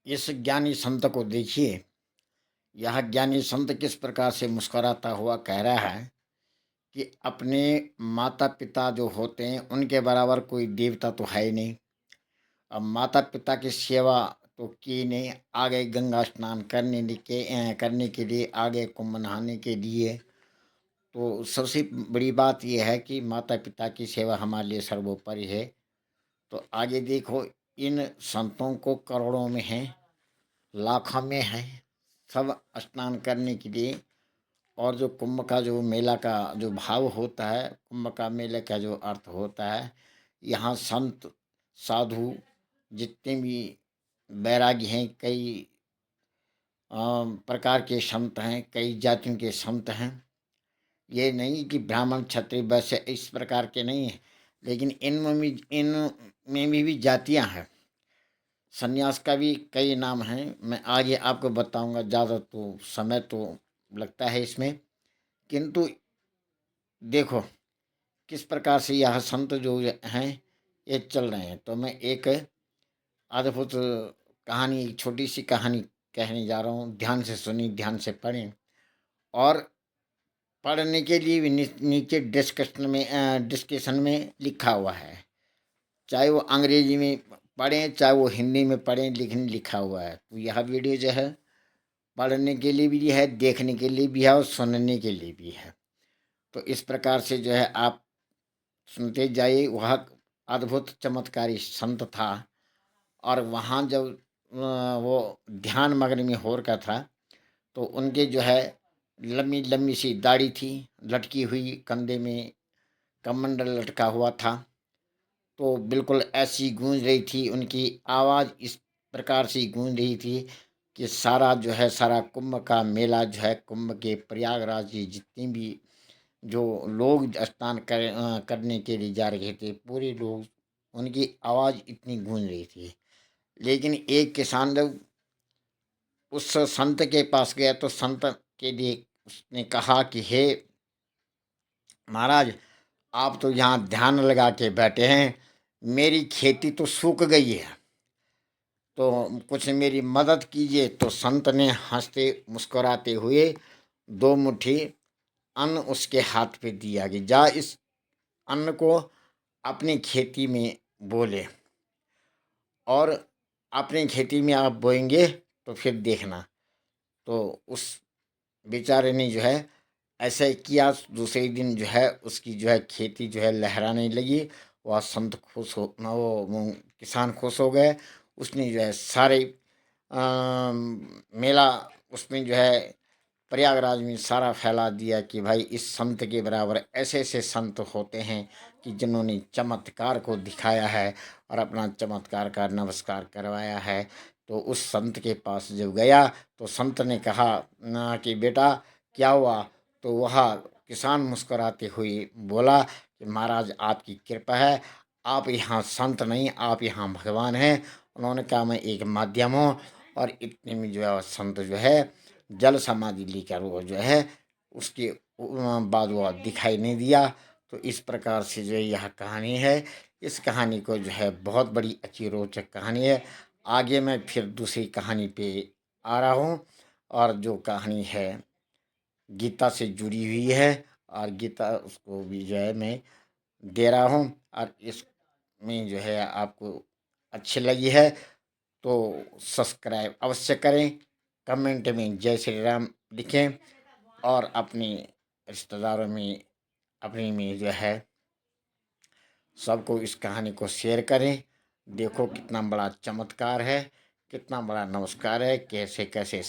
इस ज्ञानी संत को देखिए। यह ज्ञानी संत किस प्रकार से मुस्कुराता हुआ कह रहा है कि अपने माता पिता जो होते हैं उनके बराबर कोई देवता तो है ही नहीं। अब माता पिता की सेवा तो की नहीं, आ गए गंगा स्नान करने के लिए, आ गए कुंभ नहाने के लिए। तो सबसे बड़ी बात यह है कि माता पिता की सेवा हमारे लिए सर्वोपरि है। तो आगे देखो, इन संतों को करोड़ों में है, लाखों में है, सब स्नान करने के लिए। और जो कुंभ का जो मेला का जो भाव होता है, कुंभ का मेले का जो अर्थ होता है, यहाँ संत साधु जितने भी बैरागी हैं, कई प्रकार के संत हैं, कई जातियों के संत हैं। ये नहीं कि ब्राह्मण क्षत्रिय वैश्य इस प्रकार के नहीं हैं, लेकिन इनमें भी जातियां हैं। सन्यास का भी कई नाम हैं, मैं आगे आपको बताऊंगा। ज़्यादा तो समय तो लगता है इसमें, किंतु देखो किस प्रकार से यह संत जो हैं ये चल रहे हैं। तो मैं एक अद्भुत कहानी, एक छोटी सी कहानी कहने जा रहा हूँ। ध्यान से सुनी, ध्यान से पढ़ें। और पढ़ने के लिए भी नीचे डिस्कशन में लिखा हुआ है, चाहे वो अंग्रेजी में पढ़ें चाहे वो हिंदी में पढ़ें, लेकिन लिखा हुआ है। तो यह वीडियो जो है पढ़ने के लिए भी है, देखने के लिए भी है और सुनने के लिए भी है। तो इस प्रकार से जो है आप सुनते जाइए। वह अद्भुत चमत्कारी संत था। और वहाँ जब वो ध्यान मग्न में हो रखा था, तो उनके जो है लंबी लंबी सी दाढ़ी थी, लटकी हुई, कंधे में कमंडल लटका हुआ था। तो बिल्कुल ऐसी गूंज रही थी उनकी आवाज़, इस प्रकार से गूंज रही थी कि सारा जो है, सारा कुंभ का मेला जो है, कुंभ के प्रयागराज की जितनी भी जो लोग स्नान करने के लिए जा रहे थे, पूरे लोग, उनकी आवाज़ इतनी गूंज रही थी। लेकिन एक किसान जब उस संत के पास गया, तो संत के लिए उसने कहा कि हे महाराज, आप तो यहाँ ध्यान लगा के बैठे हैं, मेरी खेती तो सूख गई है, तो कुछ मेरी मदद कीजिए। तो संत ने हंसते मुस्कुराते हुए दो मुट्ठी अन्न उसके हाथ पे दिया कि जा, इस अन्न को अपनी खेती में बोले, और अपनी खेती में आप बोएंगे तो फिर देखना। तो उस बेचारे ने जो है ऐसा ही किया। दूसरे दिन जो है उसकी जो है खेती जो है लहराने लगी। वह संत खुश हो, वो किसान खुश हो गए। उसने जो है सारे मेला उसमें जो है प्रयागराज में सारा फैला दिया कि भाई इस संत के बराबर ऐसे ऐसे संत होते हैं कि जिन्होंने चमत्कार को दिखाया है और अपना चमत्कार का नमस्कार करवाया है। तो उस संत के पास जब गया, तो संत ने कहा ना कि बेटा क्या हुआ। तो वह किसान मुस्कुराते हुए बोला कि महाराज आपकी कृपा है, आप यहाँ संत नहीं, आप यहाँ भगवान हैं। उन्होंने कहा मैं एक माध्यम हूँ। और इतने में जो है संत जो है जल समाधि लेकर वो जो है उसके बाद वो दिखाई नहीं दिया। तो इस प्रकार से जो यह कहानी है, इस कहानी को जो है बहुत बड़ी अच्छी रोचक कहानी है। आगे मैं फिर दूसरी कहानी पे आ रहा हूँ। और जो कहानी है गीता से जुड़ी हुई है, और गीता उसको भी जो है मैं दे रहा हूँ। और इसमें जो है आपको अच्छी लगी है तो सब्सक्राइब अवश्य करें, कमेंट में जय श्री राम लिखें, और अपने रिश्तेदारों में, अपने में जो है सबको इस कहानी को शेयर करें। देखो कितना बड़ा चमत्कार है, कितना बड़ा नमस्कार है, कैसे कैसे